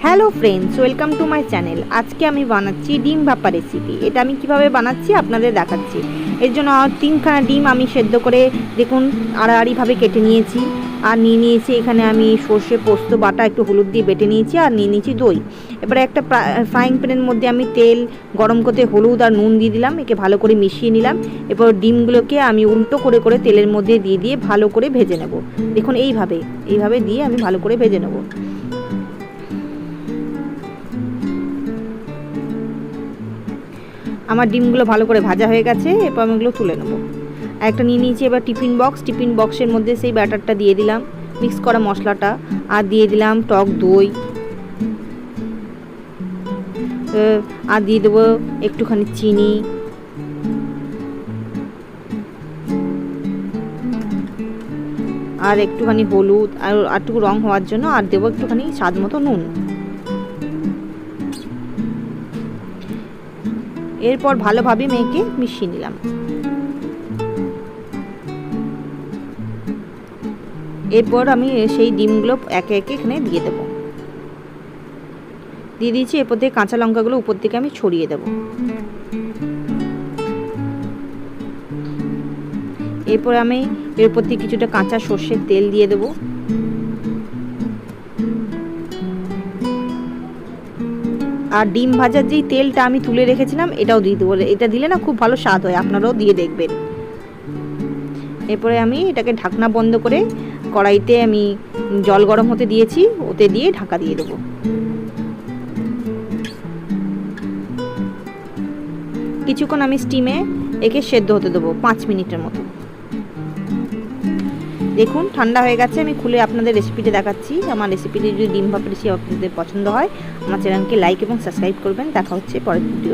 Hello friends, welcome to my channel. আজকে আমি বানাচ্ছি ডিম ভাপা রেসিপি। এটা আমি কিভাবে বানাচ্ছি আপনাদের দেখাচ্ছি। এর জন্য 3খানা ডিম আমি সেদ্ধ করে দেখুন আড়াআড়িভাবে কেটে নিয়েছি। আর নিয়ে নিয়েছি এখানে আমি সর্ষে পোস্ত বাটা একটু হলুদ দিয়ে বেটে নিয়েছি, আর নিয়ে নিয়েছি দই। এবারে একটা ফ্রাইং প্যানের মধ্যে আমি তেল গরম করতে হলুদ আর নুন দিয়ে দিলাম, একে ভালো করে মিশিয়ে নিলাম। এরপর ডিমগুলোকে আমি উল্টো করে করে তেলের মধ্যে দিয়ে দিয়ে ভালো করে ভেজে নেব। দেখুন এইভাবে দিয়ে আমি ভালো করে ভেজে নেব। আমার ডিমগুলো ভালো করে ভাজা হয়ে গেছে, এরপর আমি এগুলো তুলে নেবো। আর একটা নিয়ে নিয়েছি এবার টিফিন বক্সের মধ্যে সেই ব্যাটারটা দিয়ে দিলাম, মিক্স করা মশলাটা, আর দিয়ে দিলাম টক দই, আর দিয়ে দেবো একটুখানি চিনি, আর একটুখানি হলুদ, আর একটু রং হওয়ার জন্য আর দেবো একটুখানি স্বাদ মতো নুন। এরপর ভালোভাবে মেখে মিশিয়ে নিলাম। এরপর আমি সেই ডিমগুলো একে একে এখানে দিয়ে দেবো। দিয়ে দিয়েছি, এরপর থেকে কাঁচা লঙ্কাগুলো উপর থেকে আমি ছড়িয়ে দেবো। এরপর আমি এরপর থেকে কিছুটা কাঁচা সর্ষের তেল দিয়ে দেবো। আর ডিম ভাজার যেই তেলটা আমি তুলে রেখেছিলাম এটাও দিয়ে দেবো। এটা দিলে না খুব ভালো স্বাদ হয়, আপনারাও দিয়ে দেখবেন। এরপরে আমি এটাকে ঢাকনা বন্ধ করে কড়াইতে আমি জল গরম হতে দিয়েছি, ওতে দিয়ে ঢাকা দিয়ে দেবো। কিছুক্ষণ আমি স্টিমে একে সেদ্ধ হতে দেবো 5 মিনিটের মতো। দেখুন ঠান্ডা হয়ে গেছে, আমি খুলে আপনাদের রেসিপিটা দেখাচ্ছি। আমার রেসিপিটি যদি ডিম ভাপা রেসিপি আপনাদের পছন্দ হয় আমার চ্যানেলকে লাইক এবং সাবস্ক্রাইব করবেন। দেখা হচ্ছে পরের ভিডিও।